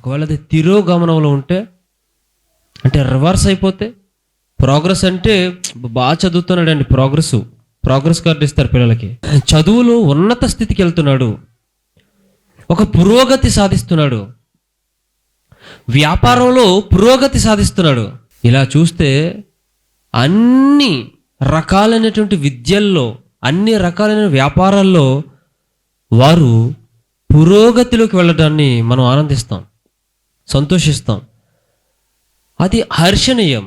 ఒకవేళ అది తిరోగమనంలో ఉంటే, అంటే రివర్స్ అయిపోతే, ప్రోగ్రెస్ అంటే బాగా చదువుతున్నాడండి, ప్రోగ్రెస్ కార్డు ఇస్తారు పిల్లలకి. చదువులో ఉన్నత స్థితికి వెళ్తున్నాడు, ఒక పురోగతి సాధిస్తున్నాడు, వ్యాపారంలో పురోగతి సాధిస్తున్నాడు. ఇలా చూస్తే అన్ని రకాలైనటువంటి విద్యల్లో, అన్ని రకాలైన వ్యాపారాల్లో వారు పురోగతిలోకి వెళ్ళడాన్ని మనం ఆనందిస్తాం, సంతోషిస్తాం. అది హర్షణీయం.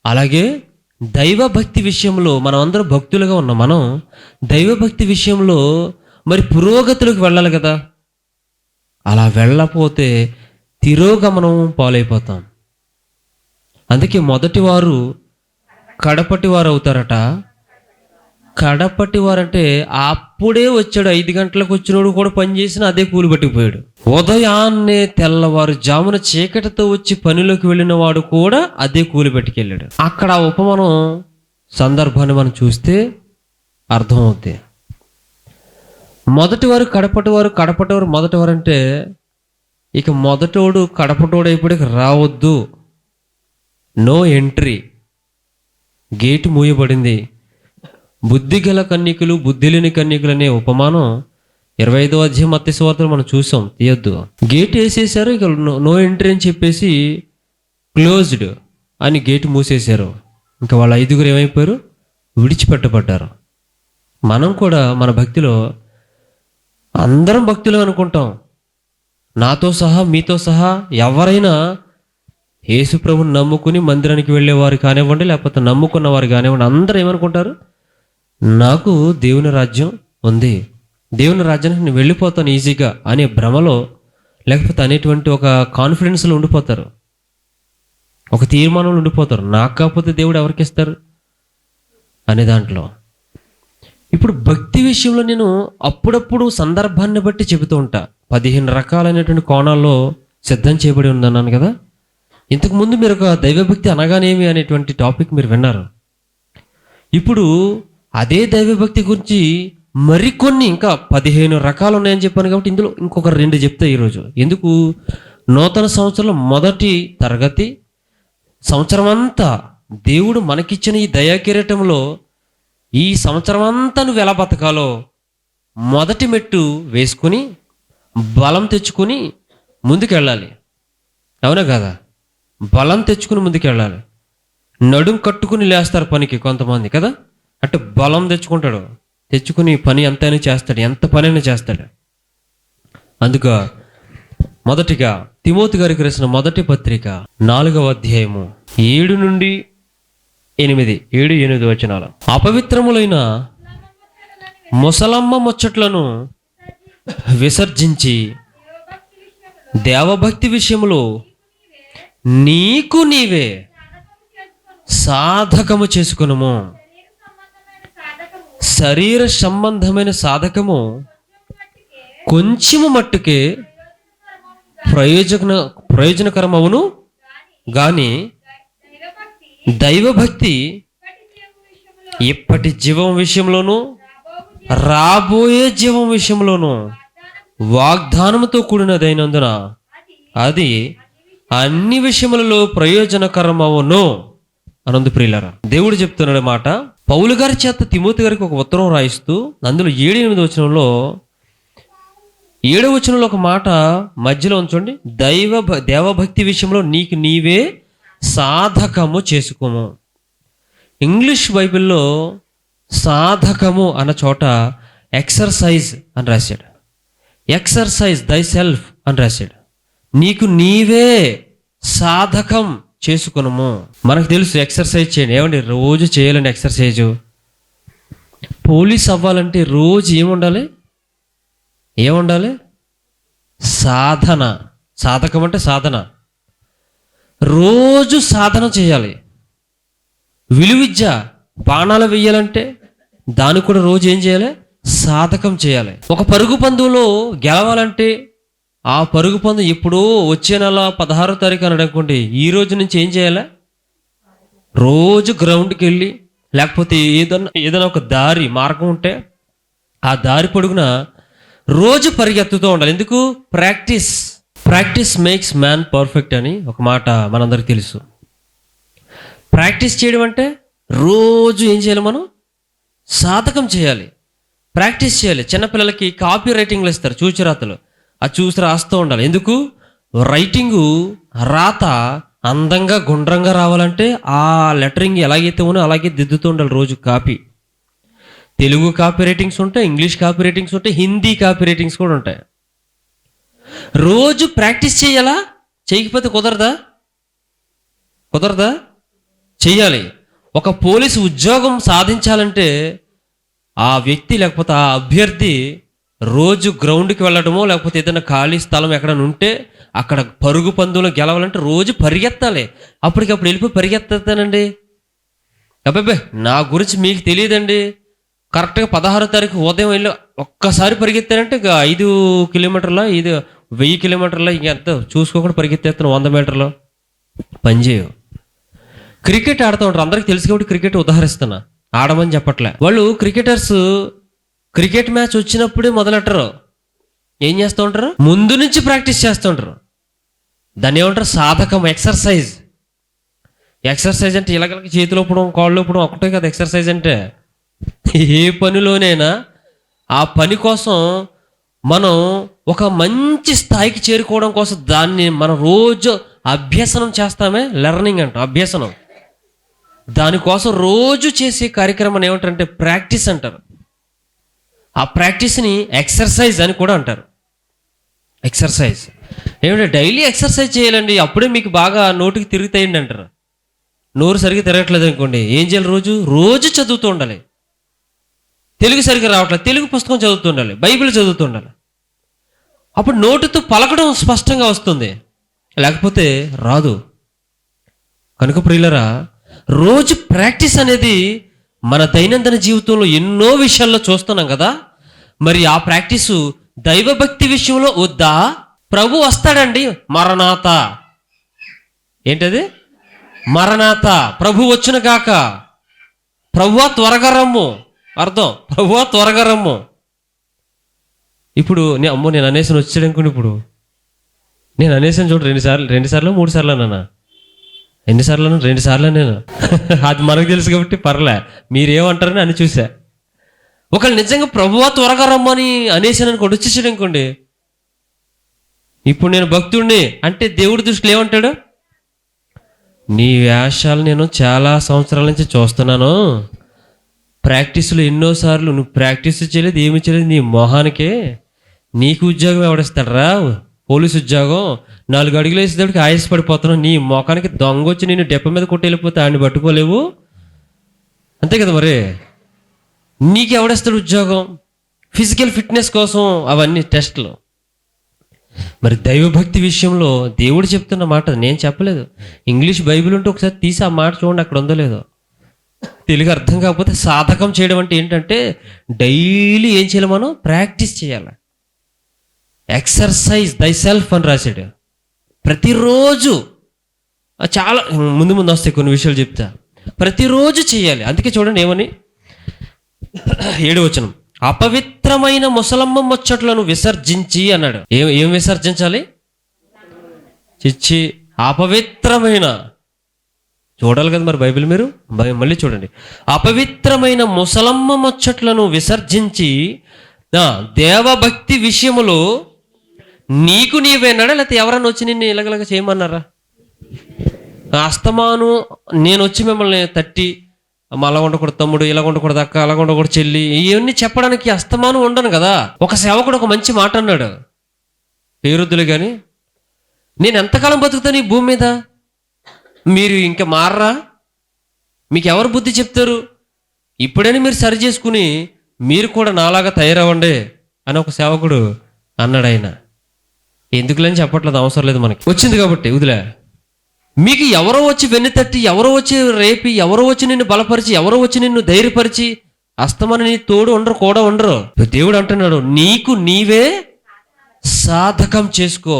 అలాగే దైవభక్తి విషయంలో మనం అందరం భక్తులుగా ఉన్నాం. మనం దైవభక్తి విషయంలో మరి పురోగతిలోకి వెళ్ళాలి కదా. అలా వెళ్ళకపోతే తిరోగమనం పాలైపోతాం. అందుకే మొదటి వారు కడపటి వారు అవుతారట. కడపటి వారంటే అప్పుడే వచ్చాడు, 5 గంటలకు వచ్చినోడు కూడా పని చేసిన అదే కూలి పట్టుకుపోయాడు. ఉదయాన్నే తెల్లవారు జామున చీకటితో వచ్చి పనిలోకి వెళ్ళిన వాడు కూడా అదే కూలి పట్టుకెళ్ళాడు. అక్కడ ఉపమానం సందర్భాన్ని మనం చూస్తే అర్థమవుతుంది. మొదటివారు కడపటివారు, కడపటివారు మొదటివారు అంటే ఇక మొదటోడు కడపటోడు అయిపోయి రావద్దు, నో ఎంట్రీ, గేటు మూయబడింది. బుద్ధి గల కన్యకులు, బుద్ధి లేని కన్యకులు అనే ఉపమానం 25వ అధ్యాయం మత్తయి సువార్తలో మనం చూసాం. తీయొద్దు, గేట్ వేసేసారు, ఇక నో ఎంట్రీ అని చెప్పేసి క్లోజ్డ్ అని గేటు మూసేశారు. ఇంకా వాళ్ళ 5గురు ఏమైపోయారు? విడిచిపెట్టబడ్డారు. మనం కూడా మన భక్తిలో అందరం భక్తులు అనుకుంటాం, నాతో సహా మీతో సహా ఎవరైనా యేసు ప్రభుని నమ్ముకుని మందిరానికి వెళ్ళేవారు కానివ్వండి, లేకపోతే నమ్ముకున్న వారు కానివ్వండి, అందరూ ఏమనుకుంటారు? నాకు దేవుని రాజ్యం ఉంది, దేవుని రాజ్యానికి నేను వెళ్ళిపోతాను ఈజీగా అనే భ్రమలో, లేకపోతే అనేటువంటి ఒక కాన్ఫిడెన్స్లో ఉండిపోతారు, ఒక తీర్మానంలో ఉండిపోతారు. నాకు కాకపోతే దేవుడు ఎవరికి ఇస్తారు అనే దాంట్లో. ఇప్పుడు భక్తి విషయంలో నేను అప్పుడప్పుడు సందర్భాన్ని బట్టి చెబుతూ ఉంటా. 15 రకాలైనటువంటి కోణాల్లో సిద్ధం చేయబడి ఉందన్నాను కదా. ఇంతకుముందు మీరు ఒక దైవభక్తి అనగానేమి అనేటువంటి టాపిక్ మీరు విన్నారు. ఇప్పుడు అదే దైవభక్తి గురించి మరికొన్ని ఇంకా 15 రకాలు ఉన్నాయని చెప్పాను కాబట్టి ఇందులో ఇంకొక 2 చెప్తా ఈరోజు. ఎందుకు? నూతన సంవత్సరంలో మొదటి తరగతి, సంవత్సరం అంతా దేవుడు మనకిచ్చిన ఈ దయాకిరీటంలో ఈ సంవత్సరం అంతా నువ్వు ఎలా బతకాలో మొదటి మెట్టు వేసుకుని బలం తెచ్చుకుని ముందుకెళ్ళాలి. అవునా కదా? బలం తెచ్చుకుని ముందుకెళ్ళాలి. నడుం కట్టుకుని లేస్తారు పనికి కొంతమంది కదా, అంటే బలం తెచ్చుకుని పని ఎంతైనా చేస్తాడు, ఎంత పనైనా చేస్తాడు. అందుక మొదటిగా తిమోతి గారికి రాసిన మొదటి పత్రిక 4వ అధ్యాయము 7 నుండి 8 వచనాలు. అపవిత్రములైన ముసలమ్మ ముచ్చట్లను విసర్జించి దేవభక్తి విషయంలో నీకు నీవే సాధకము చేసుకునుము. శరీర సంబంధమైన కొంచెము మట్టుకే ప్రయోజనకరమవును గాని దైవభక్తి ఇప్పటి జీవం విషయంలోనూ రాబోయే జీవం విషయంలోనూ వాగ్దానముతో కూడినదైనందున అది అన్ని విషయములలో ప్రయోజనకరమవును. అనందు ప్రియులారా, దేవుడు చెప్తున్నాడు మాట. పౌలు గారి చేత తిమోతి గారికి ఒక ఉత్తరం రాయిస్తూ అందులో 7-8 వచనంలో 7వ వచనంలో ఒక మాట మధ్యలో ఉంచండి. దేవభక్తి విషయంలో నీకు నీవే సాధకము చేసుకోము. ఇంగ్లీష్ బైబిల్లో సాధకము అన్న చోట ఎక్సర్సైజ్ అని రాశాడు, ఎక్సర్సైజ్ దై సెల్ఫ్ అని రాశాడు. నీకు నీవే సాధకం చేసుకునము. మనకు తెలుసు ఎక్సర్సైజ్ చేయండి, ఏమండి రోజు చేయాలండి ఎక్సర్సైజు. పోలీస్ అవ్వాలంటే రోజు ఏముండాలి? సాధన. సాధకం అంటే సాధన, రోజు సాధన చేయాలి. విలువిద్య బాణాలు వేయాలంటే దానికి కూడా రోజు ఏం చేయాలి? సాధకం చేయాలి. ఒక పరుగు పందులో గెలవాలంటే ఆ పరుగు పందు ఎప్పుడో వచ్చే నెల 16వ తారీఖు అని అనుకోండి, ఈ రోజు నుంచి ఏం చేయాలి? రోజు గ్రౌండ్కి వెళ్ళి, లేకపోతే ఏదైనా ఒక మార్గం ఉంటే ఆ దారి పొడుగున రోజు పరిగెత్తుతూ ఉండాలి. ఎందుకు? Practice. Practice makes man perfect అని ఒక మాట మనందరికి తెలుసు. ప్రాక్టీస్ చేయడం అంటే రోజు ఏం చేయాలి, మనం సాధకం చేయాలి, ప్రాక్టీస్ చేయాలి. చిన్నపిల్లలకి కాపీ రైటింగ్లు ఇస్తారు, చూచిరాతలు. ఆ చూసి రాస్తూ ఉండాలి. ఎందుకు? రైటింగు, రాత అందంగా గుండ్రంగా రావాలంటే ఆ లెటరింగ్ ఎలాగైతే ఉన్నో అలాగే దిద్దుతూ ఉండాలి రోజు. కాపీ, తెలుగు కాపీ రైటింగ్స్ ఉంటాయి, ఇంగ్లీష్ కాపీ రైటింగ్స్ ఉంటాయి, హిందీ కాపీ రైటింగ్స్ కూడా ఉంటాయి. రోజు ప్రాక్టీస్ చేయాలా? చేయకపోతే కుదరదా? చెయ్యాలి. ఒక పోలీసు ఉద్యోగం సాధించాలంటే ఆ వ్యక్తి లేకపోతే ఆ అభ్యర్థి రోజు గ్రౌండ్కి వెళ్ళడమో లేకపోతే ఏదైనా ఖాళీ స్థలం ఎక్కడైనా ఉంటే అక్కడ పరుగు పందులో గెలవాలంటే రోజు పరిగెత్తాలి. అప్పటికప్పుడు వెళ్ళిపోయి పరిగెత్తానండి. అబ్బాయి నా గురించి మీకు తెలియదండి. కరెక్ట్గా 16వ తారీఖు ఉదయం వెళ్ళి ఒక్కసారి పరిగెత్తానంటే ఇక 5 కిలోమీటర్ల 1000 కిలోమీటర్ల ఇంకెంత చూసుకోకుండా పరిగెత్తేస్తాను. 100 మీటర్లు పనిచేయవు. క్రికెట్ ఆడుతూ ఉంటారు, అందరికీ తెలుసు కాబట్టి క్రికెట్ ఉదాహరిస్తున్నా, ఆడమని చెప్పట్లే. వాళ్ళు క్రికెటర్స్ క్రికెట్ మ్యాచ్ వచ్చినప్పుడే మొదలెట్టరు. ఏం చేస్తూ ఉంటారు? ముందు నుంచి ప్రాక్టీస్ చేస్తూ ఉంటారు. దాన్ని ఏమంటారు? సాధకం, ఎక్సర్సైజ్. ఎక్సర్సైజ్ అంటే ఇలాగలకి చేతులు ఊపడం, కాళ్ళు ఊపడం ఒకటే కదా ఎక్సర్సైజ్ అంటే. ఏ పనిలోనైనా ఆ పని కోసం మనం ఒక మంచి స్థాయికి చేరుకోవడం కోసం దాన్ని మనం రోజు అభ్యసనం చేస్తామే, లెర్నింగ్ అంట, అభ్యసనం. దానికోసం రోజు చేసే కార్యక్రమం ఏమంటారంటే ప్రాక్టీస్ అంటారు. ఆ ప్రాక్టీస్ని ఎక్సర్సైజ్ అని కూడా అంటారు. ఎక్సర్సైజ్ ఏమంటే డైలీ ఎక్సర్సైజ్ చేయాలండి, అప్పుడే మీకు బాగా నోటికి తిరుగుతాయండి అంటారు. నోరు సరిగ్గా తిరగట్లేదు అనుకోండి, ఏం చేయాలి? రోజు చదువుతూ ఉండాలి. తెలుగు సరిగ్గా రావట్లేదు, తెలుగు పుస్తకం చదువుతూ ఉండాలి, బైబిల్ చదువుతూ ఉండాలి. అప్పుడు నోటితో పలకడం స్పష్టంగా వస్తుంది, లేకపోతే రాదు. కనుక ప్రియులరా, రోజు ప్రాక్టీస్ అనేది మన దైనందిన జీవితంలో ఎన్నో విషయాల్లో చూస్తున్నాం కదా. మరి ఆ ప్రాక్టీసు దైవభక్తి విషయంలో వద్దా? ప్రభు వస్తాడండి, మరణాత. ఏంటది? మరణాత, ప్రభు వచ్చును గాక. ప్రభువా త్వరగా రమ్ము, అర్థం ప్రభువా త్వరగా రమ్ము. ఇప్పుడు నేను అనేసాను వచ్చాడు అనుకోండి. ఇప్పుడు నేను అనేసాను చూడు, 2 సార్లు 3 సార్లు అన్నా. ఎన్నిసార్లు? 2 సార్లు నేను. అది మనకు తెలుసు కాబట్టి పర్లే, మీరేమంటారని అని చూసా. ఒకళ్ళు నిజంగా ప్రభువా త్వరగా రమ్మని అనేసాను అనుకోండి, వచ్చేసాడు అనుకోండి. ఇప్పుడు నేను భక్తుడిని అంటే దేవుడి దృష్టిలో ఏమంటాడు? నీ వేషాలు నేను చాలా సంవత్సరాల నుంచి చూస్తున్నాను, ప్రాక్టీసులు ఎన్నోసార్లు నువ్వు ప్రాక్టీస్ చేయలేదు, ఏమి చేయలేదు, నీ మొహానికే. నీకు ఉద్యోగం ఎవడిస్తాడు రా? పోలీసు ఉద్యోగం. 4 అడుగులు వేసేటప్పటికి ఆయాస పడిపోతున్నావు. నీ మొఖానికి దొంగ వచ్చి నేను డెప్ప మీద కొట్టి వెళ్ళిపోతే ఆడిని పట్టుకోలేవు, అంతే కదా. మరి నీకు ఎవడేస్తాడు ఉద్యోగం? ఫిజికల్ ఫిట్నెస్ కోసం అవన్నీ టెస్టులు. మరి దైవభక్తి విషయంలో దేవుడు చెప్తున్న మాట నేను చెప్పలేదు. ఇంగ్లీష్ బైబిల్ ఉంటే ఒకసారి తీసి ఆ మాట చూడండి, అక్కడ ఉందో లేదో. తెలుగు అర్థం కాకపోతే సాధకం చేయడం అంటే ఏంటంటే డైలీ ఏం చేయాలి? మనం ప్రాక్టీస్ చేయాలి. ఎక్సర్సైజ్ దై సెల్ఫ్ అని రాశాడు. ప్రతిరోజు చాలా ముందు వస్తాయి కొన్ని విషయాలు చెప్తా. ప్రతిరోజు చేయాలి. అందుకే చూడండి ఏమని, 7వ వచనం, అపవిత్రమైన ముసలమ్మ ముచ్చట్లను విసర్జించి అన్నాడు. ఏం విసర్జించాలి? చిచ్చి, అపవిత్రమైన. చూడాలి కదా మరి బైబిల్ మీరు, మళ్ళీ చూడండి. అపవిత్రమైన ముసలమ్మ ముచ్చట్లను విసర్జించి దేవభక్తి విషయములో నీకు నీవేనాడా, లేకపోతే ఎవరన్నా వచ్చి నిన్ను ఇలాగలాగ చేయమన్నారా? అస్తమాను నేను వచ్చి మిమ్మల్ని తట్టి అలా ఉండకూడదు తమ్ముడు, ఇలా ఉండకూడదు అక్క, అలా ఉండకూడదు చెల్లి, ఇవన్నీ చెప్పడానికి అస్తమానం ఉండను కదా. ఒక సేవకుడు ఒక మంచి మాట అన్నాడు, పేరుద్దులే కానీ, నేను ఎంతకాలం బతుకుతాను ఈ భూమి మీద, మీరు ఇంకా మారరా? మీకు ఎవరు బుద్ధి చెప్తారు? ఇప్పుడైనా మీరు సరి చేసుకుని మీరు కూడా నాలాగా తయారవ్వండి అని ఒక సేవకుడు అన్నాడు. ఆయన ఎందుకులేని చెప్పట్లేదు, అవసరం లేదు, మనకి వచ్చింది కాబట్టి వదిలే. మీకు ఎవరో వచ్చి వెన్ను తట్టి, ఎవరో వచ్చి రేపి, ఎవరో వచ్చి నిన్ను బలపరిచి, ఎవరో వచ్చి నిన్ను ధైర్యపరిచి అస్తమని నీ తోడు ఉండరు, కూడా ఉండరు. దేవుడు అంటున్నాడు, నీకు నీవే సాధకం చేసుకో.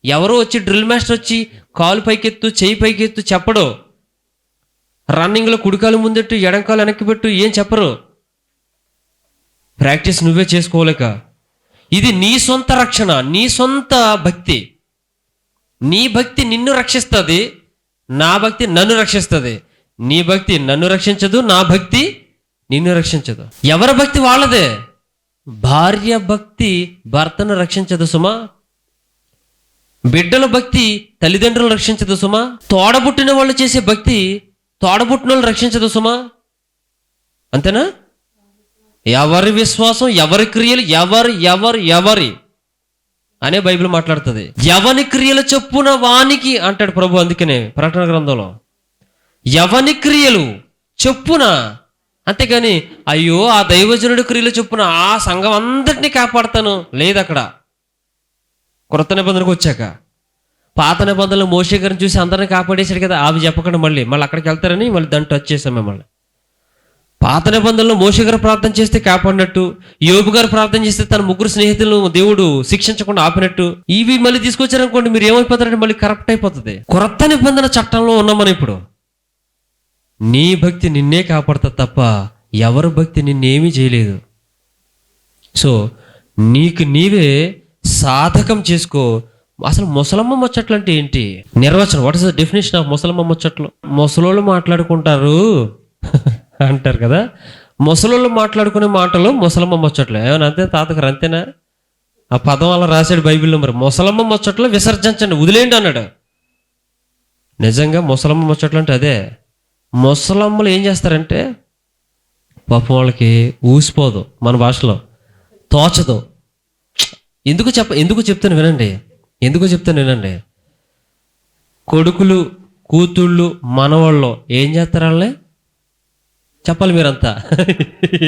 ఎవరో వచ్చి డ్రిల్ మాస్టర్ వచ్చి కాలు పైకెత్తు, చెయ్యి పైకెత్తు చెప్పడు. రన్నింగ్లో కుడికాలు ముందెట్టు, ఎడంకాలు వెనక్కి పెట్టు, ఏం చెప్పరు. ప్రాక్టీస్ నువ్వే చేసుకోలేక. ఇది నీ సొంత రక్షణ, నీ సొంత భక్తి. నీ భక్తి నిన్ను రక్షిస్తుంది, నా భక్తి నన్ను రక్షిస్తుంది. నీ భక్తి నన్ను రక్షించదు, నా భక్తి నిన్ను రక్షించదు. ఎవరి భక్తి వాళ్ళదే. భార్య భక్తి భర్తను రక్షించదు సుమా. బిడ్డల భక్తి తల్లిదండ్రులు రక్షించదు సుమా. తోడబుట్టిన వాళ్ళు చేసే భక్తి తోడబుట్టిన వాళ్ళు రక్షించదు సుమా. అంతేనా? ఎవరి విశ్వాసం, ఎవరి క్రియలు, ఎవరి అనే బైబిల్ మాట్లాడుతుంది. ఎవని క్రియలు చొప్పున వానికి అంటాడు ప్రభు. అందుకనే ప్రకటన గ్రంథంలో ఎవని క్రియలు చొప్పున, అంతేగాని అయ్యో ఆ దైవజనుడి క్రియలు చొప్పున ఆ సంఘం అందరినీ కాపాడుతాను లేదు. అక్కడ క్రొత్త నిబంధనకు వచ్చాక పాత నిబంధనలు మోషే గారిని చూసి అందరిని కాపాడేశాడు కదా, అవి చెప్పకుండా మళ్ళీ అక్కడికి వెళ్తారని మళ్ళీ దాన్ని టచ్ చేశాం మిమ్మల్ని. పాత నిబంధనలో మోషే గారు ప్రార్థన చేస్తే కాపాడినట్టు, యోబు గారు ప్రార్థన చేస్తే తన ముగ్గురు స్నేహితులను దేవుడు శిక్షించకుండా ఆపినట్టు, ఇవి మళ్ళీ తీసుకొచ్చారనుకోండి మీరు ఏమైపోతారంటే మళ్ళీ కరెక్ట్ అయిపోతుంది. క్రొత్త నిబంధన చట్టంలో ఉన్నాం మనం ఇప్పుడు. నీ భక్తి నిన్నే కాపాడుతుంది తప్ప ఎవరి భక్తి నిన్నేమీ చేయలేదు. సో నీకు నీవే సాధకం చేసుకో. అసలు ముసలమ్మ ముచ్చట్లు అంటే ఏంటి? నిర్వచనం, what is the definition of ముసలమ్మ ముచ్చట్లు? ముసలోళ్ళు మాట్లాడుకుంటారు అంటారు కదా, ముసలోళ్ళు మాట్లాడుకునే మాటలు ముసలమ్మ ముచ్చట్లు. ఏమన్నా అంతే తాతగారు? అంతేనా? ఆ పదం అలా రాశాడు బైబిల్లో. మరి ముసలమ్మ ముచ్చట్లు విసర్జించండి, వదిలేయండి అన్నాడు. నిజంగా ముసలమ్మ ముచ్చట్లు అంటే అదే. ముసలమ్మలు ఏం చేస్తారంటే పాపం వాళ్ళకి ఊసిపోదు, మన భాషలో తోచదు. ఎందుకు చెప్తాను వినండి. కొడుకులు, కూతుళ్ళు, మనవాళ్ళు ఏం చేస్తారు? వాళ్ళని చెప్పాలి మీరంతా.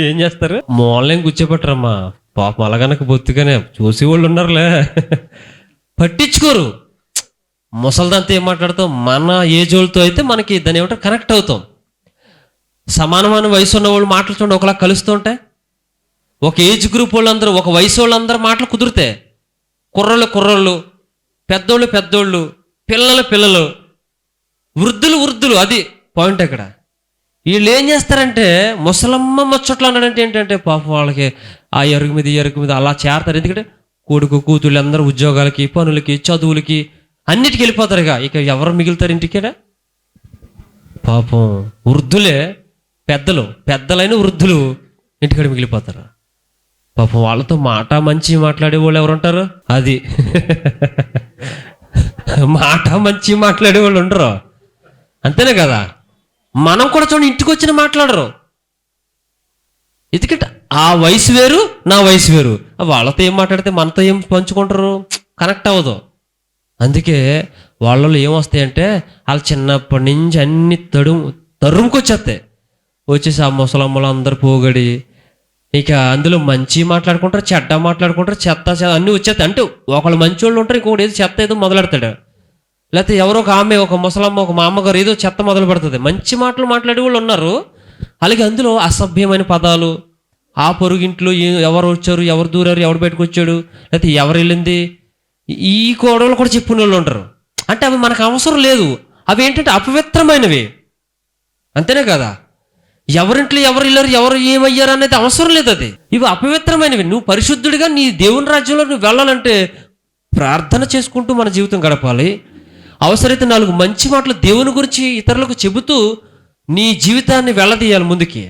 ఏం చేస్తారు? మూలనేం కూర్చోబెట్టరమ్మా. పాపం అలాగనక బొత్తుగానే చూసేవాళ్ళు ఉన్నారులే, పట్టించుకోరు. ముసలిదంతా ఏం మాట్లాడతాం? మన ఏజోళ్ళతో అయితే మనకి దాన్ని ఏమంటారు కనెక్ట్ అవుతాం. సమానమైన వయసు ఉన్న వాళ్ళు మాటలు చూడండి ఒకలా కలుస్తూ ఉంటాయి. ఒక ఏజ్ గ్రూప్ వాళ్ళందరూ, ఒక వయసు వాళ్ళందరూ మాటలు కుదిరితే, కుర్రోళ్ళు, పెద్దోళ్ళు, పిల్లలు, వృద్ధులు, అది పాయింట్ అక్కడ. వీళ్ళు ఏం చేస్తారంటే ముసలమ్మ ముచ్చట్లు అన్నాడంటే ఏంటంటే పాపం వాళ్ళకి ఆ ఎరుగు మీద అలా చేరతారు. ఎందుకంటే కొడుకు కూతుళ్ళు అందరూ ఉద్యోగాలకి, పనులకి, చదువులకి అన్నిటికి వెళ్ళిపోతారు. ఇక ఎవరు మిగులుతారు ఇంటికేనా? పాపం వృద్ధులే, పెద్దలైన వృద్ధులు ఇంటికాడ మిగిలిపోతారు. పాపం వాళ్ళతో మంచి మాట్లాడే వాళ్ళు ఎవరు ఉంటారు? అది మంచి మాట్లాడే వాళ్ళు ఉండరు. అంతేనే కదా? మనం కూడా చూడండి, ఇంటికి వచ్చిన మాట్లాడరు. ఎందుకంటే ఆ వయసు వేరు, నా వయసు వేరు. వాళ్ళతో ఏం మాట్లాడితే మనతో ఏం పంచుకుంటారు? కనెక్ట్ అవ్వదు. అందుకే వాళ్ళలో ఏమొస్తాయంటే వాళ్ళు చిన్నప్పటి నుంచి అన్ని తరుముకొచ్చేస్తాయి. వచ్చేసి ఆ ముసలమ్మలు అందరు పోగడి, ఇక అందులో మంచి మాట్లాడుకుంటారు, చెడ్డ మాట్లాడుకుంటారు, చెత్త అన్నీ వచ్చేస్తాయి. అంటే ఒకళ్ళు మంచి వాళ్ళు ఉంటారు, ఇంకొకటి ఏదో చెత్త ఏదో మొదలెడతాడు. లేకపోతే ఎవరో ఒక ఆమె, ఒక ముసలమ్మ, ఒక మా అమ్మగారు ఏదో చెత్త మొదలు పెడుతుంది. మంచి మాటలు మాట్లాడే వాళ్ళు ఉన్నారు. అలాగే అందులో అసభ్యమైన పదాలు, ఆ పొరుగింట్లో ఎవరు వచ్చారు, ఎవరు దూరారు, ఎవరు బయటకు వచ్చాడు, లేకపోతే ఎవరు వెళ్ళింది, ఈ గొడవలు కూడా చెప్పుకునే వాళ్ళు ఉంటారు. అంటే అవి మనకు అవసరం లేదు. అవి ఏంటంటే అపవిత్రమైనవి. అంతేనే కదా? ఎవరింట్లో ఎవరు వెళ్ళారు, ఎవరు ఏమయ్యారు అనేది అవసరం లేదు. అది ఇవి అపవిత్రమైనవి. నువ్వు పరిశుద్ధుడిగా నీ దేవుని రాజ్యంలో నువ్వు వెళ్ళాలంటే ప్రార్థన చేసుకుంటూ మన జీవితం గడపాలి. అవసరమైతే 4 మంచి మాటలు దేవుని గురించి ఇతరులకు చెబుతూ నీ జీవితాన్ని వెళ్ళదీయాలి ముందుకి.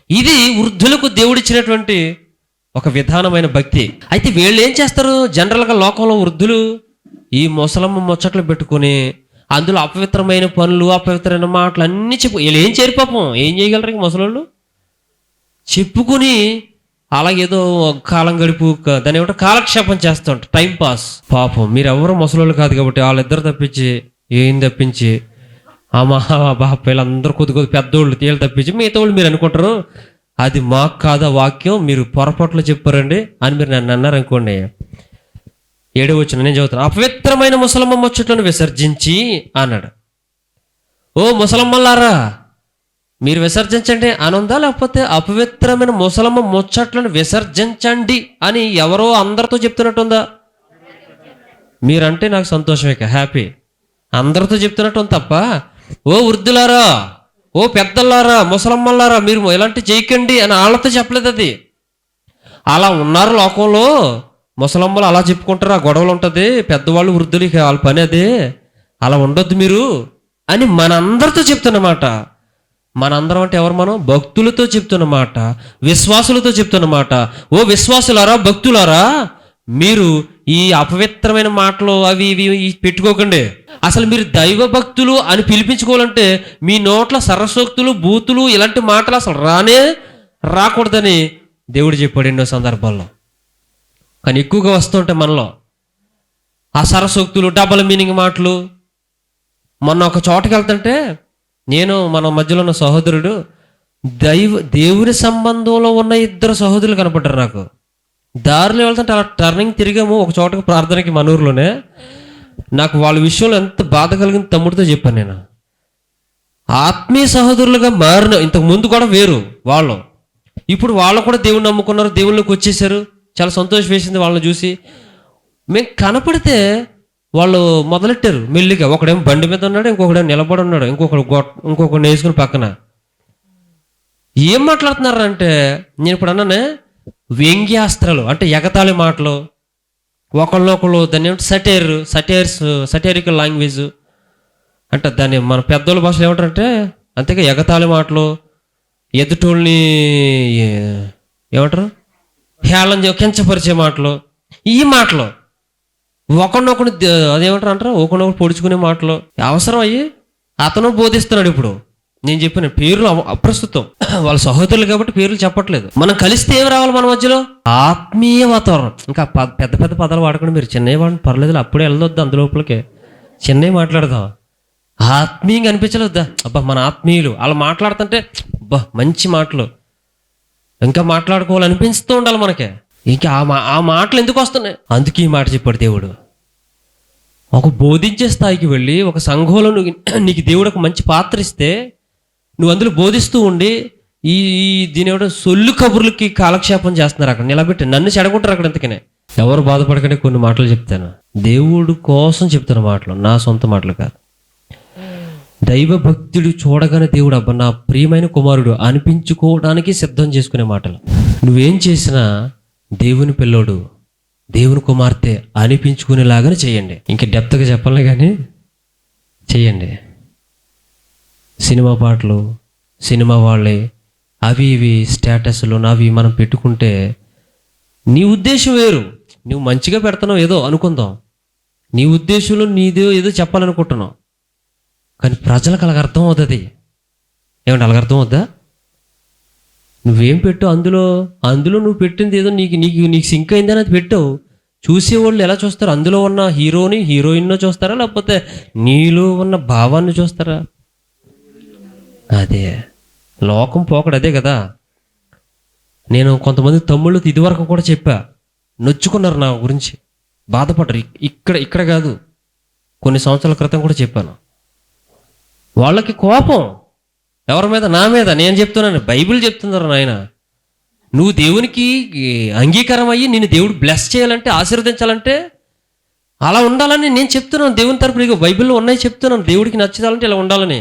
ఇది వృద్ధులకు దేవుడిచ్చినటువంటి ఒక విధానమైన భక్తి. అయితే వీళ్ళు ఏం చేస్తారు? జనరల్గా లోకంలో వృద్ధులు ఈ ముసలమ్మ ముచ్చట్లు పెట్టుకుని అందులో అపవిత్రమైన పనులు, అపవిత్రమైన మాటలు అన్నీ వీళ్ళు ఏం చేయరు పాపం. ఏం చేయగలరు ఇంక ముసలోళ్ళు? చెప్పుకుని అలాగేదో కాలం గడుపు, దాని ఏమంటే కాలక్షేపం చేస్తూ ఉంటారు, టైం పాస్. పాపం మీరెవరూ ముసలోళ్ళు కాదు కాబట్టి వాళ్ళిద్దరు తప్పించి బాప వీళ్ళందరూ కొద్ది పెద్దోళ్ళు వీళ్ళు తప్పించి మిగతా వాళ్ళు మీరు అనుకుంటారు అది మాకు కాదా వాక్యం, మీరు పొరపాట్లు చెప్పారండి అని మీరు నన్ను అన్నారు అనుకోండి. 7వ వచనం నేను చదువుతాను. అపవిత్రమైన ముసలమ్మ ముచ్చట్లను విసర్జించి అన్నాడు. ఓ ముసలమ్మలారా మీరు విసర్జించండి అని ఉందా? లేకపోతే అపవిత్రమైన ముసలమ్మ ముచ్చట్లను విసర్జించండి అని ఎవరో అందరితో చెప్తున్నట్టుందా? మీరంటే నాకు సంతోషమే, హ్యాపీ. అందరితో చెప్తున్నట్టు ఉంది తప్ప ఓ వృద్ధులారా, ఓ పెద్దలారా, ముసలమ్మలారా మీరు ఇలాంటి చేయకండి అని వాళ్ళతో చెప్పలేదు. అది అలా ఉన్నారు లోకంలో. ముసలమ్మలు అలా చెప్పుకుంటారు, ఆ గొడవలు ఉంటుంది, పెద్దవాళ్ళు వృద్ధులు ఇక వాళ్ళ పని అదే, అలా ఉండొద్దు మీరు అని మనందరితో చెప్తున్నమాట. మనందరం అంటే ఎవరు? మనం భక్తులతో చెప్తున్నమాట, విశ్వాసులతో చెప్తున్నమాట. ఓ విశ్వాసులారా, భక్తులారా, మీరు ఈ అపవిత్రమైన మాటలు అవి ఇవి పెట్టుకోకండి. అసలు మీరు దైవ భక్తులు అని పిలిపించుకోవాలంటే మీ నోట్ల సరస్వక్తులు, బూతులు, ఇలాంటి మాటలు అసలు రాకూడదని దేవుడు చెప్పాడు ఎన్నో సందర్భాల్లో. కానీ ఎక్కువగా వస్తుంటాయి మనలో ఆ సరస్వక్తులు, డబల్ మీనింగ్ మాటలు. మొన్న ఒక చోటకి వెళ్తుంటే మన మధ్యలో ఉన్న సహోదరుడు, దేవుని సంబంధంలో ఉన్న ఇద్దరు సహోదరులు కనపడ్డారు నాకు. దారిలో వెళ్తుంటే అలా టర్నింగ్ తిరిగాము ఒక చోటకి ప్రార్థనకి, మన ఊర్లోనే. నాకు వాళ్ళ విషయంలో ఎంత బాధ కలిగింది తమ్ముడితో చెప్పాను నేను. ఆత్మీయ సహోదరులుగా మారిన, ఇంతకు ముందు కూడా వేరు వాళ్ళు, ఇప్పుడు వాళ్ళు కూడా దేవుని నమ్ముకున్నారు, దేవుళ్ళకి వచ్చేసారు. చాలా సంతోషం వేసింది వాళ్ళని చూసి. మేము కనపడితే వాళ్ళు మొదలెట్టారు మెల్లిగా. ఒకడేమో బండి మీద ఉన్నాడు, ఇంకొకడేమో నిలబడి ఉన్నాడు, ఇంకొకడు వేసుకుని పక్కన. ఏం మాట్లాడుతున్నారు అంటే, నేను ఇప్పుడు అన్నానే, వ్యంగ్యాస్త్రాలు అంటే ఎగతాళి మాటలు, ఒకళ్ళొకళ్ళు దాన్ని ఏమంటే సటైరికల్ లాంగ్వేజ్ అంటే, దాన్ని మన పెద్దోళ్ళ భాషలో ఏమంటారంటే అంతేగా, ఎగతాళి మాటలు, ఎదుటోళ్ళని ఏమంటారు, హేళన కించపరిచే మాటలు. ఈ మాటలు ఒకరినొకరు అదేమంటారు అంటారు, ఒకరినొకరు పొడుచుకునే మాటలు అవసరం అయ్యి అతను బోధిస్తున్నాడు. ఇప్పుడు నేను చెప్పిన పేర్లు అప్రస్తుతం, వాళ్ళ సహోదరులు కాబట్టి పేర్లు చెప్పట్లేదు. మనం కలిస్తే ఏం రావాలి మన మధ్యలో? ఆత్మీయ వాతావరణం. ఇంకా పెద్ద పెద్ద పదాలు వాడకుండా మీరు చిన్నవి వాడిని పర్లేదు, అప్పుడే వెళ్ళొద్దు అందులోపలికే, చిన్నవి మాట్లాడదాం. ఆత్మీయంగా అనిపించలేద్దా? అబ్బా మన ఆత్మీయులు అలా మాట్లాడుతుంటే అబ్బా మంచి మాటలు, ఇంకా మాట్లాడుకోవాలనిపిస్తూ ఉండాలి మనకే. ఇంకా ఆ మాటలు ఎందుకు వస్తున్నాయి? అందుకే ఈ మాట చెప్పాడు దేవుడు. ఒక బోధించే స్థాయికి వెళ్ళి ఒక సంఘంలో నీకు దేవుడు ఒక మంచి పాత్ర ఇస్తే నువ్వు అందులో బోధిస్తూ ఉండి ఈ దీని సొల్లు కబుర్లకి కాలక్షేపం చేస్తున్నారు. అక్కడ నిలబెట్టి నన్ను చెడగొట్టారు అక్కడ. అందుకనే ఎవరు బాధపడకండి, కొన్ని మాటలు చెప్తాను, దేవుడు కోసం చెప్తున్న మాటలు, నా సొంత మాటలు కాదు. దైవ భక్తుడు చూడగానే దేవుడు అబ్బా నా ప్రియమైన కుమారుడు అనిపించుకోవడానికి సిద్ధం చేసుకునే మాటలు. నువ్వేం చేసినా దేవుని పిల్లోడు, దేవుని కుమార్తె అనిపించుకునేలాగానే చేయండి. ఇంక డెప్త్గా చెప్పాలి కానీ చెయ్యండి. సినిమా పాటలు, సినిమా వాళ్ళే అవి ఇవి స్టేటస్లు అవి మనం పెట్టుకుంటే నీ ఉద్దేశం వేరు. నువ్వు మంచిగా పెడుతున్నావు ఏదో అనుకుందాం, నీ ఉద్దేశంలో నీదో ఏదో చెప్పాలనుకుంటున్నావు, కానీ ప్రజలకు అలాగ అర్థం అవుతుంది. ఏమంటే అలాగ అర్థం అవుద్దా? నువ్వేం పెట్టు అందులో నువ్వు పెట్టింది ఏదో నీకు సింక్ అయిందని అది పెట్టావు. చూసేవాళ్ళు ఎలా చూస్తారు? అందులో ఉన్న హీరోయిన్ చూస్తారా, లేకపోతే నీలో ఉన్న భావాన్ని చూస్తారా? అదే లోకం పోకడు, అదే కదా. నేను కొంతమంది తమ్ముళ్ళకి ఇదివరకు కూడా చెప్పా, నొచ్చుకున్నారు నా గురించి, బాధపడ్డారు. ఇక్కడ కాదు, కొన్ని సంవత్సరాల క్రితం కూడా చెప్పాను. వాళ్ళకి కోపం ఎవరి మీద? నా మీద. నేను చెప్తున్నాను, బైబిల్ చెప్తున్నారు నాయన, నువ్వు దేవునికి అంగీకారం అయ్యి నిన్ను దేవుడు బ్లెస్ చేయాలంటే, ఆశీర్వదించాలంటే అలా ఉండాలని నేను చెప్తున్నాను. దేవుని తరపున బైబిల్లో ఉన్నాయి చెప్తున్నాను, దేవుడికి నచ్చాలంటే ఇలా ఉండాలని.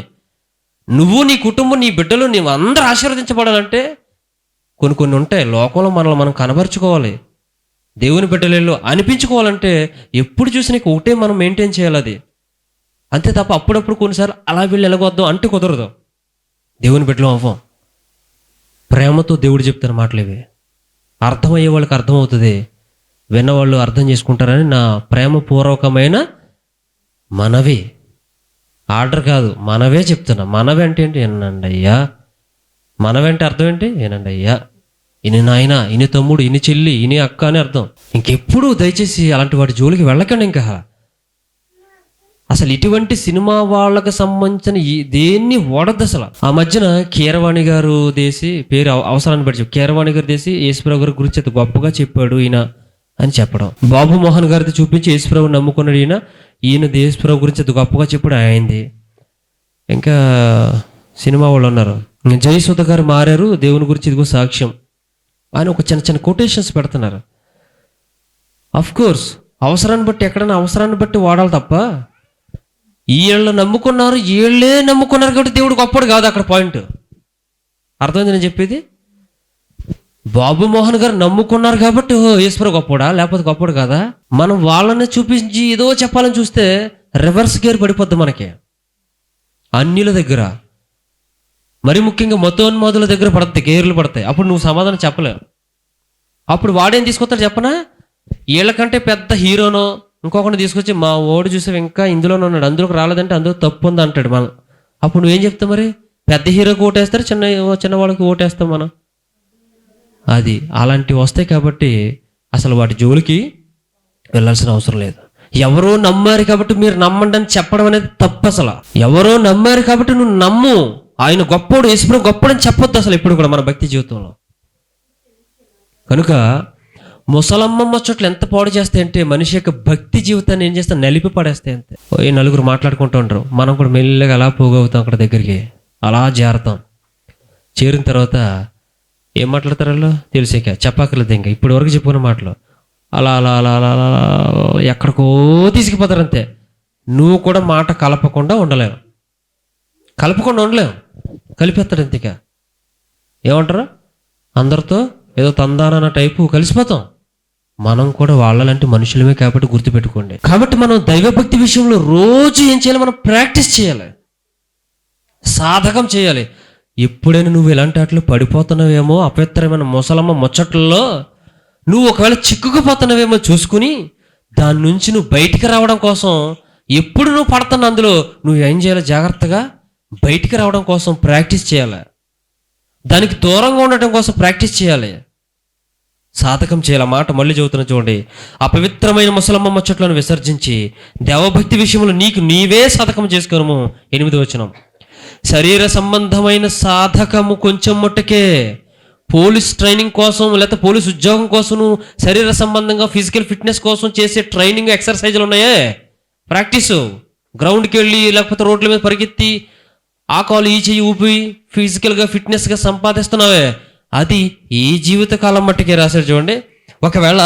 నువ్వు, నీ కుటుంబం, నీ బిడ్డలు, నీవు అందరూ ఆశీర్వదించబడాలంటే కొన్ని ఉంటాయి లోకంలో మనల్ని మనం కనబరుచుకోవాలి. దేవుని బిడ్డలలో అనిపించుకోవాలంటే ఎప్పుడు చూసి నీకు ఒకటే మనం మెయింటైన్ చేయాలి. అది అంతే తప్ప అప్పుడప్పుడు కొన్నిసార్లు అలా వీళ్ళు ఎలాగొద్దాం అంటే కుదరదు. దేవుని బిడ్డలో అవ్వం. ప్రేమతో దేవుడు చెప్తున్న మాటలు ఇవి. అర్థమయ్యే వాళ్ళకి అర్థమవుతుంది, విన్నవాళ్ళు అర్థం చేసుకుంటారని నా ప్రేమపూర్వకమైన మనవి. ఆర్డర్ కాదు, మనవే చెప్తున్నా. మనవి అంటే ఏంటి? వినండి అయ్యా. మనవంటే అర్థం ఏంటి? వినండి అయ్యా. ఇని నాయన, ఇని తమ్ముడు, ఇని చెల్లి, ఇని అక్క అని అర్థం. ఇంకెప్పుడు దయచేసి అలాంటి వాటి జోలికి వెళ్ళకండి. ఇంకా అసలు ఇటువంటి సినిమా వాళ్ళకి సంబంధించిన దేన్ని ఓడద్దు అసలు. ఆ మధ్యన కీరవాణి గారు దేశి పేరు అవసరాన్ని బట్టి కీరవాణి గారు దేశి యేసుప్రభు గారి గురించి అంత గొప్పగా చెప్పాడు ఈయన అని చెప్పడం. బాబు మోహన్ గారితో చూపించి యేసుప్రభు నమ్ముకున్నాడు ఈయన యేసుప్రభు గురించి అంత గొప్పగా చెప్పాడు అయింది. ఇంకా సినిమా వాళ్ళు ఉన్నారు, జయసుధ గారు మారారు దేవుని గురించి ఇదిగో సాక్ష్యం అని ఒక చిన్న కొటేషన్స్ పెడుతున్నారు. అఫ్ కోర్స్ అవసరాన్ని బట్టి, ఎక్కడైనా అవసరాన్ని బట్టి వాడాలి తప్ప వీళ్ళు నమ్ముకున్నారు, వీళ్ళే నమ్ముకున్నారు కాబట్టి దేవుడు గొప్పడు కాదు. అక్కడ పాయింట్ అర్థమైంది నేను చెప్పేది. బాబు మోహన్ గారు నమ్ముకున్నారు కాబట్టి ఈశ్వరు గొప్పోడా లేకపోతే గొప్పడు కదా. మనం వాళ్ళని చూపించి ఏదో చెప్పాలని చూస్తే రివర్స్ గేర్ పడిపోద్ది మనకి. అన్యుల దగ్గర, మరి ముఖ్యంగా మతోన్మాదుల దగ్గర పడతాయి, గేర్లు పడతాయి. అప్పుడు నువ్వు సమాధానం చెప్పలేవు. అప్పుడు వాడేం తీసుకొస్తాడు చెప్పనా, వీళ్ళకంటే పెద్ద హీరోనో ఇంకొకరిని తీసుకొచ్చి మా ఓడి చూసావు ఇంకా ఇందులోనే ఉన్నాడు, అందులోకి రాలేదంటే అందులో తప్పు ఉంది అంటాడు. మనం అప్పుడు నువ్వేం చెప్తావు? మరి పెద్ద హీరోకి ఓటేస్తారు, చిన్నవాళ్ళకి ఓటేస్తాం మనం. అది అలాంటివి వస్తాయి కాబట్టి అసలు వాటి జోలికి వెళ్ళాల్సిన అవసరం లేదు. ఎవరో నమ్మారు కాబట్టి మీరు నమ్మండి అని చెప్పడం అనేది తప్పు. అసలు ఎవరో నమ్మారు కాబట్టి నువ్వు నమ్ము, ఆయన గొప్పోడు, యేసుప్రభు గొప్పడు అని చెప్పొద్దు అసలు ఎప్పుడు కూడా మన భక్తి జీవితంలో. కనుక ముసలమ్మ ముచ్చట్లు ఎంత పాడు చేస్తాయి అంటే మనిషి యొక్క భక్తి జీవితాన్ని ఏం చేస్తాం, నలిపి పడేస్తాయి అంతే. ఈ నలుగురు మాట్లాడుకుంటూ ఉంటారు, మనం కూడా మెల్లగా అలా పోగవుతాం అక్కడ దగ్గరికి, అలా చేరతాం. చేరిన తర్వాత ఏం మాట్లాడతారు వాళ్ళు తెలిసాక చెప్పక్కర్లేదు. ఇంకా ఇప్పటి వరకు చెప్పుకున్న మాటలు అలా అలా అలా అలా అలా ఎక్కడికో తీసుకుపోతారు అంతే. నువ్వు కూడా మాట కలపకుండా ఉండలేవు, కలిపేస్తాడు అంతేక. ఏమంటారు, అందరితో ఏదో తందానన్న టైపు కలిసిపోతాం. మనం కూడా వాళ్ళలాంటి మనుషులమే కాబట్టి గుర్తుపెట్టుకోండి. కాబట్టి మనం దైవభక్తి విషయంలో రోజు ఏం చేయాలి, మనం ప్రాక్టీస్ చేయాలి, సాధకం చేయాలి. ఎప్పుడైనా నువ్వు ఇలాంటి వాటిలో పడిపోతున్నావేమో, అపవిత్రమైన ముసలమ్మ ముచ్చట్లలో నువ్వు ఒకవేళ చిక్కుకుపోతున్నావేమో చూసుకుని దాని నుంచి నువ్వు బయటికి రావడం కోసం, ఎప్పుడు నువ్వు పడుతున్నా అందులో నువ్వు ఏం చేయాలి, జాగ్రత్తగా బయటికి రావడం కోసం ప్రాక్టీస్ చేయాలి. దానికి దూరంగా ఉండటం కోసం ప్రాక్టీస్ చేయాలి, సాధకం చేయాలి. మాట మళ్ళీ చెబుతున్నా చూడండి, అపవిత్రమైన ముసలమ్మ ముచ్చట్లను విసర్జించి దేవభక్తి విషయంలో నీకు నీవే సాధకం చేసుకోను. 8వ వచనం, శరీర సంబంధమైన సాధకము కొంచెం మట్టుకే. పోలీస్ ట్రైనింగ్ కోసం లేకపోతే పోలీస్ ఉద్యోగం కోసం శరీర సంబంధంగా ఫిజికల్ ఫిట్నెస్ కోసం చేసే ట్రైనింగ్ ఎక్సర్సైజులు ఉన్నాయే, ప్రాక్టీసు. గ్రౌండ్కి వెళ్ళి లేకపోతే రోడ్ల మీద పరిగెత్తి ఆ కాలు ఈ చెయ్యి ఊపి ఫిజికల్గా ఫిట్నెస్గా సంపాదిస్తున్నావే, అది ఈ జీవితకాలం మట్టుకే రాశారు చూడండి. ఒకవేళ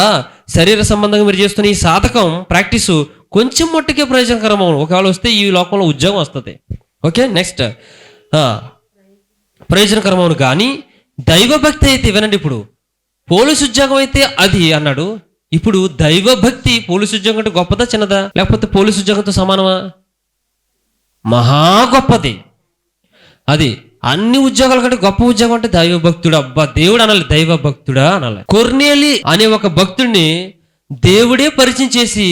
శరీర సంబంధంగా మీరు చేస్తున్న ఈ సాధకం ప్రాక్టీసు కొంచెం మట్టుకే ప్రయోజనకరం ఒకవేళ వస్తే ఈ లోకంలో ఉద్యోగం వస్తుంది. ఓకే, నెక్స్ట్ ప్రయోజనకరమవును. కానీ దైవభక్తి అయితే వినండి, ఇప్పుడు పోలీసు ఉద్యోగం అయితే అది అన్నాడు, ఇప్పుడు దైవభక్తి పోలీసు ఉద్యోగం అంటే గొప్పదా చిన్నదా, లేకపోతే పోలీసు ఉద్యోగంతో సమానమా? మహా గొప్పది అది. అన్ని ఉద్యోగాల కంటే గొప్ప ఉద్యోగం అంటే దైవభక్తుడు. అబ్బా దేవుడు అనాలి, దైవభక్తుడా అనాలి. కొర్నేలి అనే ఒక భక్తుడిని దేవుడే పరిచయం చేసి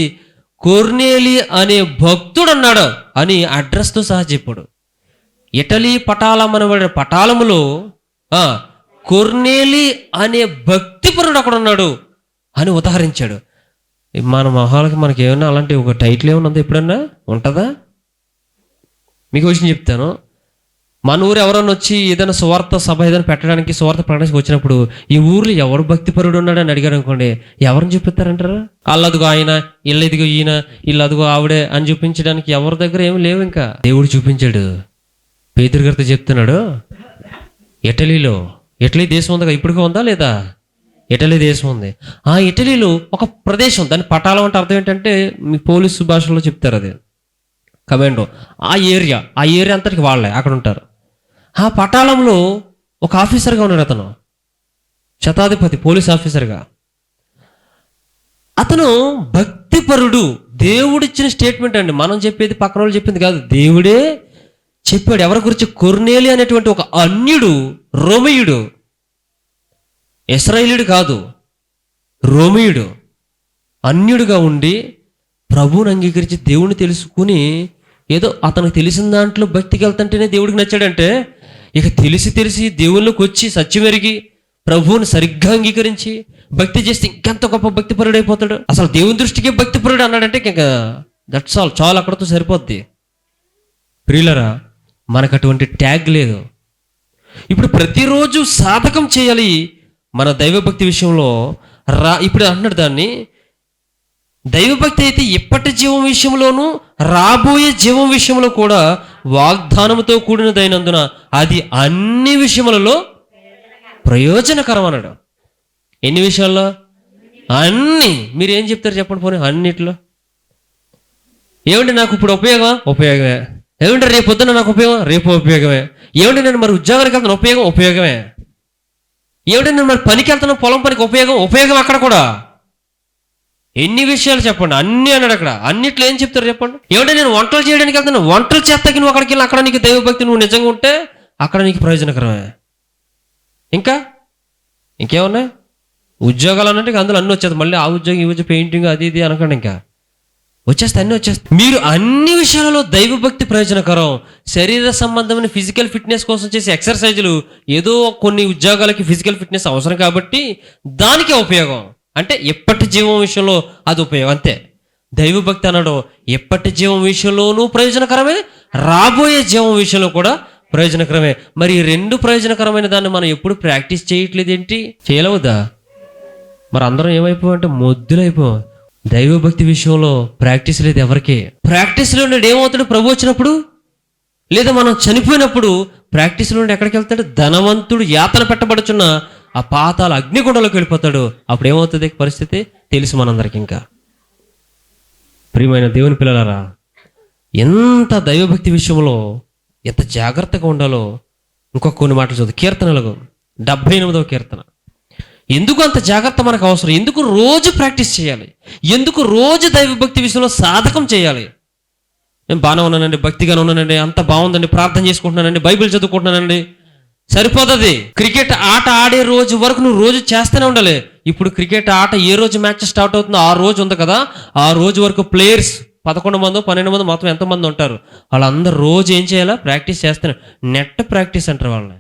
కొర్నేలి అనే భక్తుడు అన్నాడు అని అడ్రస్తో సహా చెప్పాడు. ఇటలీ పటాలం అనబడిన పటాలములో కొర్నేలి అనే భక్తిపరుడు అక్కడ ఉన్నాడు అని ఉదాహరించాడు. మన మొహాలకి మనకి ఏమన్నా అలాంటి ఒక టైటిల్ ఏమన్నా ఉందా, ఎప్పుడన్నా ఉంటుందా? మీకు విషయం చెప్తాను. మన ఊరు ఎవరన్నా వచ్చి ఏదైనా సువార్త సభ ఏదైనా పెట్టడానికి సువార్త ప్రకటించి వచ్చినప్పుడు ఈ ఊర్లో ఎవరు భక్తిపరుడు ఉన్నాడని అడిగారు అనుకోండి, ఎవరిని చూపిస్తారంటారా? అల్లదిగో ఆయన, ఇల్లు ఇదిగో ఈయన, ఇల్లు అదిగో ఆవిడే అని చూపించడానికి ఎవరి దగ్గర ఏమి లేవు. ఇంకా దేవుడు చూపించాడు. పేతురు గారితో చెప్తున్నాడు, ఇటలీ దేశం ఉందిగా, ఇప్పటికే ఉందా లేదా? ఇటలీ దేశం ఉంది. ఆ ఇటలీలో ఒక ప్రదేశం, దాని పటాలం అంటే అర్థం ఏంటంటే మీ పోలీసు భాషలో చెప్తారు, అది కమాండో. ఆ ఏరియా అంతటికి వాళ్ళే అక్కడ ఉంటారు. ఆ పటాలంలో ఒక ఆఫీసర్గా ఉన్నాడు అతను, శతాధిపతి పోలీస్ ఆఫీసర్గా. అతను భక్తిపరుడు. దేవుడిచ్చిన స్టేట్మెంట్ అండి, మనం చెప్పేది పక్కన వాళ్ళు చెప్పింది కాదు, దేవుడే చెప్పాడు. ఎవరి గురించి? కొర్నేలి అనేటువంటి ఒక అన్యుడు, రోమీయుడు, ఇశ్రాయేలీయుడు కాదు, రోమీయుడు, అన్యుడుగా ఉండి ప్రభువుని అంగీకరించి దేవుని తెలుసుకుని ఏదో అతనికి తెలిసిన దాంట్లో భక్తికి వెళ్తుంటేనే దేవుడికి నచ్చాడంటే, ఇక తెలిసి దేవుళ్ళకి వచ్చి సత్యమెరిగి ప్రభువుని సరిగ్గా అంగీకరించి భక్తి చేస్తే ఇంకెంత గొప్ప భక్తిపరుడు అయిపోతాడు. అసలు దేవుని దృష్టికి భక్తిపరుడు అన్నాడంటే ఇంకా దట్స్ ఆల్, చాలు, అక్కడతో సరిపోద్ది. ప్రియులరా, మనకు అటువంటి ట్యాగ్ లేదు. ఇప్పుడు ప్రతిరోజు సాధకం చేయాలి మన దైవభక్తి విషయంలో. ఇప్పుడు అంటున్నాడు దాన్ని, దైవభక్తి అయితే ఇప్పటి జీవం విషయంలోనూ రాబోయే జీవం విషయంలో కూడా వాగ్దానంతో కూడినదైనందున అది అన్ని విషయములలో ప్రయోజనకరం అన్నాడు. ఎన్ని విషయాల్లో? అన్ని. మీరు ఏం చెప్తారు చెప్పండి పోనీ? అన్నిట్లో. ఏమంటే నాకు ఇప్పుడు ఉపయోగమే. ఏమంటే రేపు పొద్దున్న నాకు ఉపయోగం, రేపు ఉపయోగమే. ఏమంటే నేను మరి ఉద్యోగానికి వెళ్తాను, ఉపయోగమే. ఏమిటంటే నేను మరి పనికి వెళ్తున్నాను, పొలం పనికి ఉపయోగం అక్కడ కూడా ఎన్ని విషయాలు చెప్పండి, అన్నీ అన్నాడు అక్కడ. అన్నిట్లో ఏం చెప్తారు చెప్పండి? ఏమంటే నేను వంటలు చేయడానికి వెళ్తున్నాను, వంటలు చేస్తాకి నువ్వు అక్కడికి వెళ్ళి అక్కడ నీకు దైవభక్తి నువ్వు నిజంగా ఉంటే అక్కడ నీకు ప్రయోజనకరమే. ఇంకేమున్నాయి? ఉద్యోగాలు అన్నట్టు అందులో అన్నీ వచ్చేది. మళ్ళీ ఆ ఉద్యోగం ఈ ఉద్యోగం పెయింటింగ్ అది ఇది అనకండి, ఇంకా అన్నీ వచ్చేస్తాయి. మీరు అన్ని విషయాలలో దైవభక్తి ప్రయోజనకరం. శరీర సంబంధమైన ఫిజికల్ ఫిట్నెస్ కోసం చేసే ఎక్సర్సైజులు ఏదో కొన్ని ఉద్యోగాలకి ఫిజికల్ ఫిట్నెస్ అవసరం కాబట్టి దానికే ఉపయోగం. అంటే ఎప్పటి జీవం విషయంలో అది ఉపయోగం అంతే. దైవభక్తి అన్నాడు ఎప్పటి జీవం విషయంలోనూ ప్రయోజనకరమే, రాబోయే జీవం విషయంలో కూడా ప్రయోజనకరమే. మరి ఈ రెండు ప్రయోజనకరమైన దాన్ని మనం ఎప్పుడు ప్రాక్టీస్ చేయట్లేదు ఏంటి? చేయలేవుదా? మరి అందరం ఏమైపోయామంటే మొద్దులు అయిపోయాం. దైవభక్తి విషయంలో ప్రాక్టీస్ లేదు ఎవరికి. ప్రాక్టీస్లో నుండి ఏమవుతాడు? ప్రభు వచ్చినప్పుడు లేదా మనం చనిపోయినప్పుడు ప్రాక్టీస్లో నుండి ఎక్కడికి వెళ్తాడు? ధనవంతుడు యాతన పెట్టబడుచున్న ఆ పాతాల అగ్నిగుండంలోకి వెళ్ళిపోతాడు. అప్పుడు ఏమవుతుంది పరిస్థితి తెలుసు మనందరికి. ఇంకా ప్రియమైన దేవుని పిల్లలారా, ఎంత దైవభక్తి విషయంలో ఎంత జాగ్రత్తగా ఉండాలో ఇంకొక కొన్ని మాటలు చదువు. కీర్తనలకు 78వ కీర్తన. ఎందుకు అంత జాగ్రత్త మనకు అవసరం? ఎందుకు రోజు ప్రాక్టీస్ చేయాలి? ఎందుకు రోజు దైవభక్తి విషయంలో సాధకం చేయాలి? నేను బాగానే ఉన్నానండి, భక్తిగానే ఉన్నానండి, అంత బాగుందండి, ప్రార్థన చేసుకుంటున్నానండి, బైబిల్ చదువుకుంటున్నానండి, సరిపోతుంది. క్రికెట్ ఆట ఆడే రోజు వరకు నువ్వు రోజు చేస్తూనే ఉండాలి. ఇప్పుడు క్రికెట్ ఆట ఏ రోజు మ్యాచ్ స్టార్ట్ అవుతుందో ఆ రోజు ఉంది కదా, ఆ రోజు వరకు ప్లేయర్స్ 11 మందో 12 మందో మొత్తం ఎంతమంది ఉంటారు, వాళ్ళందరూ రోజు ఏం చేయాలా? ప్రాక్టీస్ చేస్తున్నారు. నెట్ ప్రాక్టీస్ అంటారు వాళ్ళని.